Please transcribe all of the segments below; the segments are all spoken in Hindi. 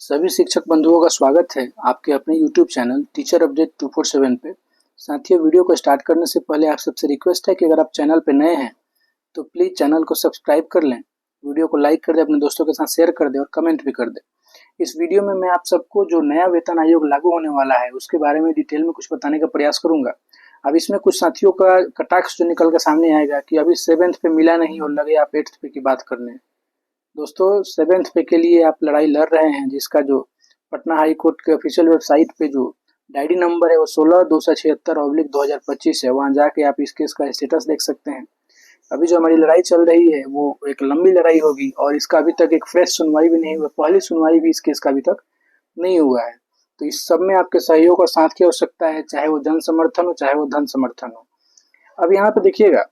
सभी शिक्षक बंधुओं का स्वागत है आपके अपने YouTube चैनल टीचर अपडेट 247 पे। साथियों, वीडियो को स्टार्ट करने से पहले आप सबसे रिक्वेस्ट है कि अगर आप चैनल पे नए हैं तो प्लीज़ चैनल को सब्सक्राइब कर लें, वीडियो को लाइक कर दें, अपने दोस्तों के साथ शेयर कर दें और कमेंट भी कर दें। इस वीडियो में मैं आप सबको जो नया वेतन आयोग लागू होने वाला है उसके बारे में डिटेल में कुछ बताने का प्रयास करूँगा। अब इसमें कुछ साथियों का कटाक्ष जो निकल कर सामने आएगा कि अभी 7th पे मिला नहीं और लगे आप 8th पे की बात करने। दोस्तों, 7th पे के लिए आप लड़ाई लड़ रहे हैं, जिसका जो पटना हाई कोर्ट के ऑफिशियल वेबसाइट पे जो डायरी नंबर है वो 16-276/2025 है। वहाँ जाके आप इस केस का स्टेटस देख सकते हैं। अभी जो हमारी लड़ाई चल रही है वो एक लंबी लड़ाई होगी और इसका अभी तक एक फ्रेश सुनवाई भी नहीं हुआ। पहली सुनवाई भी इस केस का अभी तक नहीं हुआ है। तो इस सब में आपके सहयोग और साथ की आवश्यकता है, चाहे वो जन समर्थन हो चाहे वो धन समर्थन हो। अब यहाँ पे देखिएगा,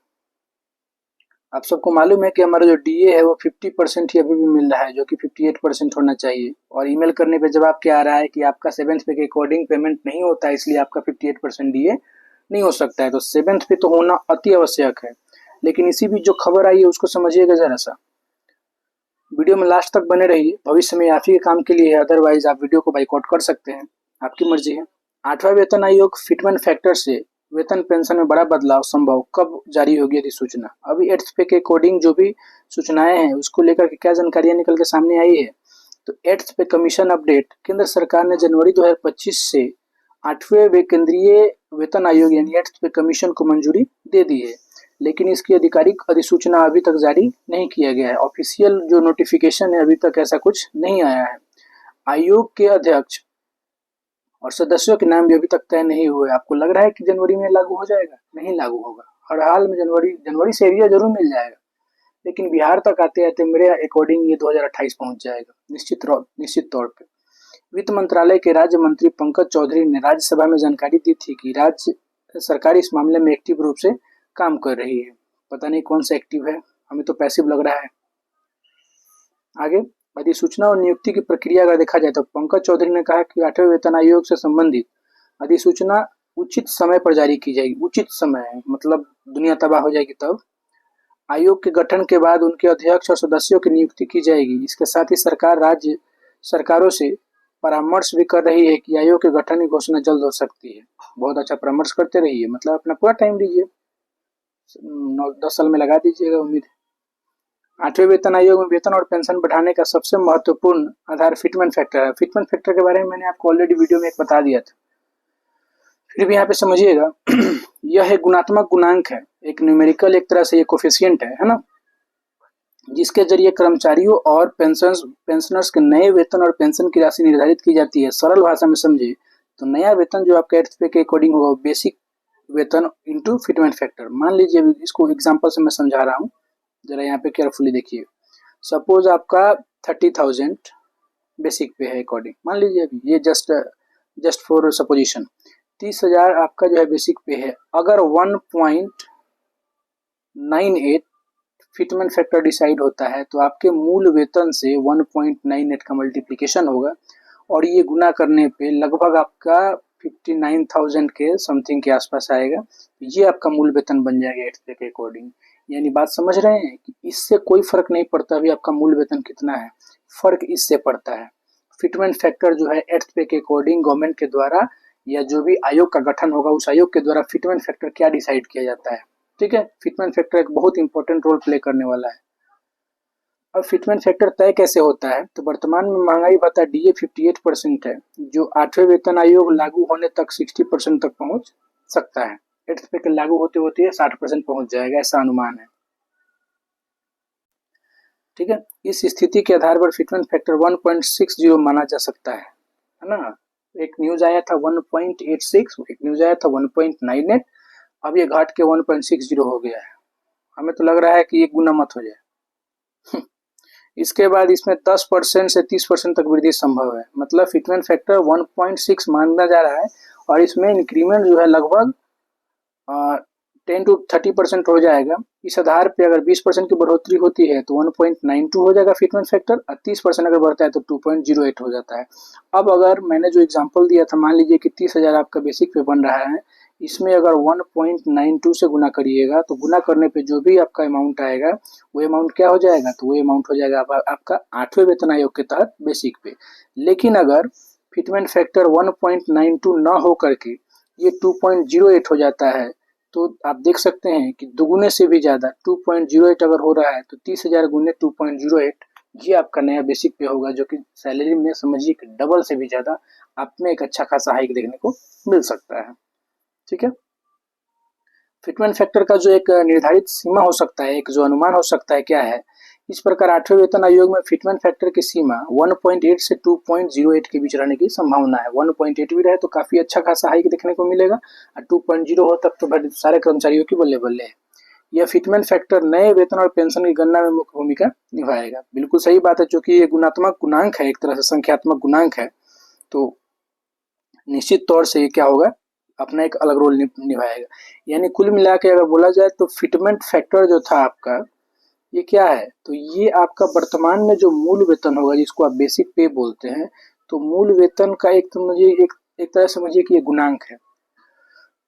आप सबको मालूम है कि हमारा जो डीए है वो 50% ही अभी भी मिल रहा है, जो कि 58% होना चाहिए। और ईमेल करने पे जवाब क्या आ रहा है कि आपका 7th पे के अकॉर्डिंग पेमेंट नहीं होता है, इसलिए आपका 58% डीए नहीं हो सकता है। तो 7th पे तो होना अति आवश्यक है। लेकिन इसी बीच जो खबर आई है उसको समझिएगा जरा सा। वीडियो में लास्ट तक बने रहिए, भविष्य में आप ही के काम के लिए है, अदरवाइज आप वीडियो को बाइकआउट कर सकते हैं, आपकी मर्जी है। 8वां वेतन आयोग फिटमेंट फैक्टर से वेतन पेंशन में बड़ा बदलाव संभव, कब जारी होगी अधिसूचना? अभी 8th पे के अकॉर्डिंग जो भी सूचनाएं हैं उसको लेकर के क्या जानकारियां निकल के सामने आई है। तो 8th पे कमीशन अपडेट, केंद्र सरकार ने जनवरी 2025 से 8वें वे केंद्रीय वेतन आयोग यानी 8th पे कमीशन को मंजूरी दे दी है, लेकिन इसकी आधिकारिक अधिसूचना अभी तक जारी नहीं किया गया है। ऑफिशियल जो नोटिफिकेशन है अभी तक ऐसा कुछ नहीं आया है। आयोग के अध्यक्ष और सदस्यों के नाम भी अभी तक तय नहीं हुए। आपको लग रहा है कि जनवरी में लागू हो जाएगा? नहीं लागू होगा। हर हाल में जनवरी से एरिया जरूर मिल जाएगा, लेकिन बिहार तक आते आते मेरे अकॉर्डिंग ये 2028 पहुंच जाएगा निश्चित तौर पे। वित्त मंत्रालय के राज्य मंत्री पंकज चौधरी ने राज्यसभा में जानकारी दी थी कि राज्य सरकार इस मामले में एक्टिव रूप से काम कर रही है। पता नहीं कौन सा एक्टिव है, हमें तो पैसिव लग रहा है। आगे अधिसूचना और नियुक्ति की प्रक्रिया अगर देखा जाए तो पंकज चौधरी ने कहा कि 8वें वेतन आयोग से संबंधित अधिसूचना उचित समय पर जारी की जाएगी। उचित समय मतलब दुनिया तबाह हो जाएगी तब। आयोग के गठन के बाद उनके अध्यक्ष और सदस्यों की नियुक्ति की जाएगी। इसके साथ ही सरकार राज्य सरकारों से परामर्श भी कर रही है कि आयोग के गठन की घोषणा जल्द हो सकती है। बहुत अच्छा परामर्श करते रहिए, मतलब अपना पूरा टाइम दीजिए, 9-10 साल में लगा दीजिएगा, उम्मीद है। 8वें वेतन आयोग में वेतन और पेंशन बढ़ाने का सबसे महत्वपूर्ण आधार फिटमेंट फैक्टर है। फिटमेंट फैक्टर के बारे में मैंने आपको ऑलरेडी वीडियो में एक बता दिया था, फिर भी यहाँ पे समझिएगा। यह एक गुणात्मक गुणांक है, एक न्यूमेरिकल एक तरह से ये कोफिशिएंट है ना, जिसके जरिए कर्मचारियों और पेंशनर्स के नए वेतन और पेंशन की राशि निर्धारित की जाती है। सरल भाषा में समझिए तो नया वेतन जो आपका 8th पे के अकॉर्डिंग होगा बेसिक वेतन इंटू फिटमेंट फैक्टर। मान लीजिए इसको एग्जाम्पल से मैं समझा रहा हूँ, जरा यहाँ पे केयरफुली देखिए। सपोज आपका 30,000 बेसिक पे है अकॉर्डिंग, मान लीजिए अभी ये जस्ट फॉर सपोजिशन 30,000 आपका जो है बेसिक पे है। अगर 1.98 फिटमेंट फैक्टर डिसाइड होता है तो आपके मूल वेतन से 1.98 का मल्टीप्लिकेशन होगा और ये गुना करने पे लगभग आपका 59,000 के समथिंग के आसपास आएगा। ये आपका मूल वेतन बन जाएगा 8th पे के अकॉर्डिंग। यानी बात समझ रहे हैं कि इससे कोई फर्क नहीं पड़ता अभी आपका मूल वेतन कितना है, फर्क इससे पड़ता है। फिटमेंट फैक्टर जो है 8th पे के अकॉर्डिंग गवर्नमेंट के द्वारा या जो भी आयोग का गठन होगा उस आयोग के द्वारा फिटमेंट फैक्टर क्या डिसाइड किया जाता है। ठीक है, फिटमेंट फैक्टर एक बहुत इंपॉर्टेंट रोल प्ले करने वाला है। अब फिटमेंट फैक्टर तय कैसे होता है? तो वर्तमान में महंगाई भत्ता डीए 58% है, जो 8वें वेतन आयोग लागू होने तक 60% तक पहुंच सकता है। 8th पे के लागू होते होते 60% पहुंच जाएगा, ऐसा अनुमान है। ठीक है, इस स्थिति के आधार पर फिटमेंट फैक्टर 1.60 माना जा सकता है ना। एक न्यूज आया था 1.86, एक न्यूज आया था 1.98, अब ये घट के 1.60 हो गया है। हमें तो लग रहा है कि 1 गुना मत हो जाए। इसके बाद इसमें 10% से 30% तक वृद्धि संभव है, मतलब फिटमेंट फैक्टर 1.6 माना जा रहा है और इसमें इंक्रीमेंट जो है लगभग 10 to 30% हो जाएगा। इस आधार पे अगर 20% की बढ़ोतरी होती है तो 1.92 हो जाएगा फिटमेंट फैक्टर, और 30% अगर बढ़ता है तो 2.08 हो जाता है। अब अगर मैंने जो एग्जांपल दिया था, मान लीजिए कि 30,000 आपका बेसिक पे बन रहा है इसमें अगर 1.92 से गुना करिएगा तो गुना करने पे जो भी आपका अमाउंट आएगा वो अमाउंट क्या हो जाएगा, तो वो अमाउंट हो जाएगा आपका 8वें वेतन आयोग के तहत बेसिक पे। लेकिन अगर फिटमेंट फैक्टर 1.92 ना हो करके ये 2.08 हो जाता है तो आप देख सकते हैं कि दुगुने से भी ज़्यादा 2.08 अगर हो रहा है तो 30,000 गुने 2.08 ये आपका नया बेसिक पे होगा, जो कि सैलरी में समझिए कि डबल से भी ज़्यादा आप में एक अच्छा खासा हाइक देखने को मिल सकता है। ठीक है, फिटमेंट फैक्टर का जो एक निर्धारित सीमा हो सकता है, एक जो अनुमान हो सकता है क्या है, इस प्रकार 8वें वेतन आयोग में फिटमेंट फैक्टर की सीमा 1.8 से 2.08 के बीच रहने की संभावना है। 1.8 भी रहे तो काफी अच्छा खासा हाइक देखने को मिलेगा और 2.0 हो तब तो भाई सारे कर्मचारियों की बल्ले बल्ले है। यह फिटमेंट फैक्टर नए वेतन और पेंशन की गणना में मुख्य भूमिका निभाएगा। बिल्कुल सही बात है, चूंकि ये गुणात्मक गुणांक है, एक तरह से संख्यात्मक गुणांक है, तो निश्चित तौर से ये क्या होगा, अपना एक अलग रोल निभाएगा। यानी कुल मिला के अगर बोला जाए तो फिटमेंट फैक्टर जो था आपका, ये क्या है, तो ये आपका वर्तमान में जो मूल वेतन होगा जिसको आप बेसिक पे बोलते हैं, तो मूल वेतन का एक समझिए एक तरह समझिए कि ये गुणांक है।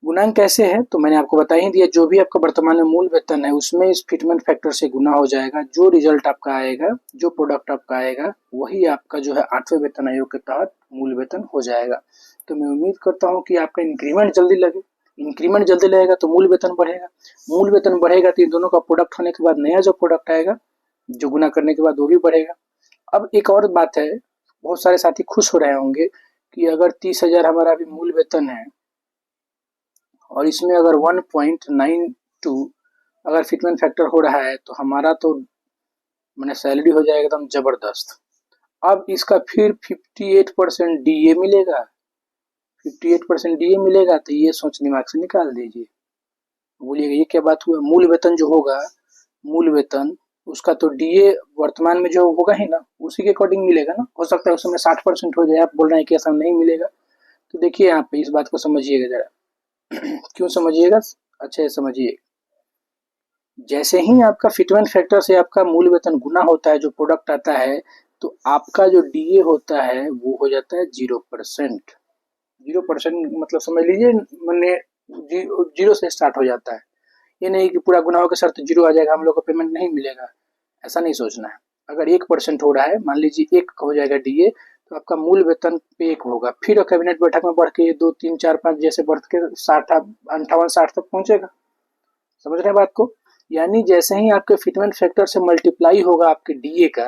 गुणांक कैसे है, तो मैंने आपको बता ही दिया, जो भी आपका वर्तमान में मूल वेतन है उसमें इस फिटमेंट फैक्टर से गुना हो जाएगा, जो रिजल्ट आपका आएगा, जो प्रोडक्ट आपका आएगा वही आपका जो है 8वें वेतन आयोग के तहत मूल वेतन हो जाएगा। तो मैं उम्मीद करता हूँ कि आपका इंक्रीमेंट जल्दी लगे, इंक्रीमेंट जल्दी लगेगा तो मूल वेतन बढ़ेगा, मूल वेतन बढ़ेगा तो इन दोनों का प्रोडक्ट होने के बाद नया जो प्रोडक्ट आएगा जो गुना करने के बाद वो भी बढ़ेगा। अब एक और बात है, बहुत सारे साथी खुश हो रहे होंगे कि अगर 30,000 हमारा अभी मूल वेतन है और इसमें अगर 1.92 अगर फिटमेंट फैक्टर हो रहा है तो हमारा तो मैंने सैलरी हो जाएगा एकदम जबरदस्त। अब इसका फिर 58% डीए मिलेगा, 58% डीए मिलेगा, तो ये सोच दिमाग से निकाल दीजिए। बोलिएगा ये क्या बात हुआ, मूल वेतन जो होगा, मूल वेतन उसका तो डीए वर्तमान में जो होगा ही ना उसी के अकॉर्डिंग मिलेगा ना। हो सकता है उस समय 60% हो जाए, आप बोल रहे हैं कि ऐसा नहीं मिलेगा। तो देखिए यहाँ पे इस बात को समझिएगा जरा। क्यों समझिएगा, अच्छे से समझिए। जैसे ही आपका फिटमेंट फैक्टर से आपका मूल वेतन गुना होता है, जो प्रोडक्ट आता है, तो आपका जो डीए होता है वो हो जाता है 0%। 0% मतलब समझ लीजिए, मैंने जीरो से स्टार्ट हो जाता है। ये नहीं कि पूरा गुना होकर सर तो जीरो आ जाएगा, हम लोग को पेमेंट नहीं मिलेगा, ऐसा नहीं सोचना है। अगर 1% हो रहा है, मान लीजिए 1 हो जाएगा डीए, तो आपका मूल वेतन पे 1 होगा, फिर कैबिनेट बैठक में बढ़ के 2, 3, 4, 5 जैसे बढ़ के 60, 58, 60 तक पहुंचेगा। समझ रहे हैं बात को। यानी जैसे ही आपके फिटमेंट फैक्टर से मल्टीप्लाई होगा आपके डीए का,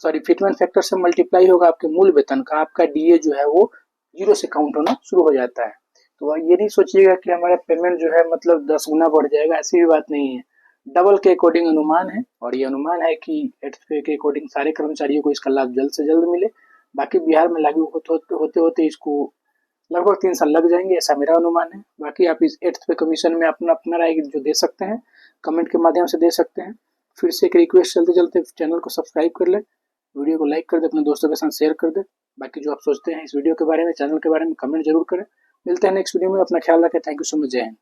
सॉरी फिटमेंट फैक्टर से मल्टीप्लाई होगा आपके मूल वेतन का, आपका डीए जो है वो 0 से काउंट होना शुरू हो जाता है। तो ये नहीं सोचिएगा कि हमारा पेमेंट जो है मतलब 10 गुना बढ़ जाएगा, ऐसी भी बात नहीं है। डबल के अकॉर्डिंग अनुमान है, और ये अनुमान है कि 8th पे के अकॉर्डिंग सारे कर्मचारियों को इसका लाभ जल्द से जल्द मिले। बाकी बिहार में लागू होते होते इसको लगभग 3 साल लग जाएंगे, ऐसा मेरा अनुमान है। बाकी आप इस 8th पे कमीशन में अपना अपना राय जो दे सकते हैं, कमेंट के माध्यम से दे सकते हैं। फिर से एक रिक्वेस्ट, चलते चलते चैनल को सब्सक्राइब कर ले, वीडियो को लाइक कर दे, अपने दोस्तों के साथ शेयर कर दे। बाकी जो आप सोचते हैं इस वीडियो के बारे में, चैनल के बारे में, कमेंट जरूर करें। मिलते हैं नेक्स्ट वीडियो में, अपना ख्याल रखें। थैंक यू सो मच, जय हिंद।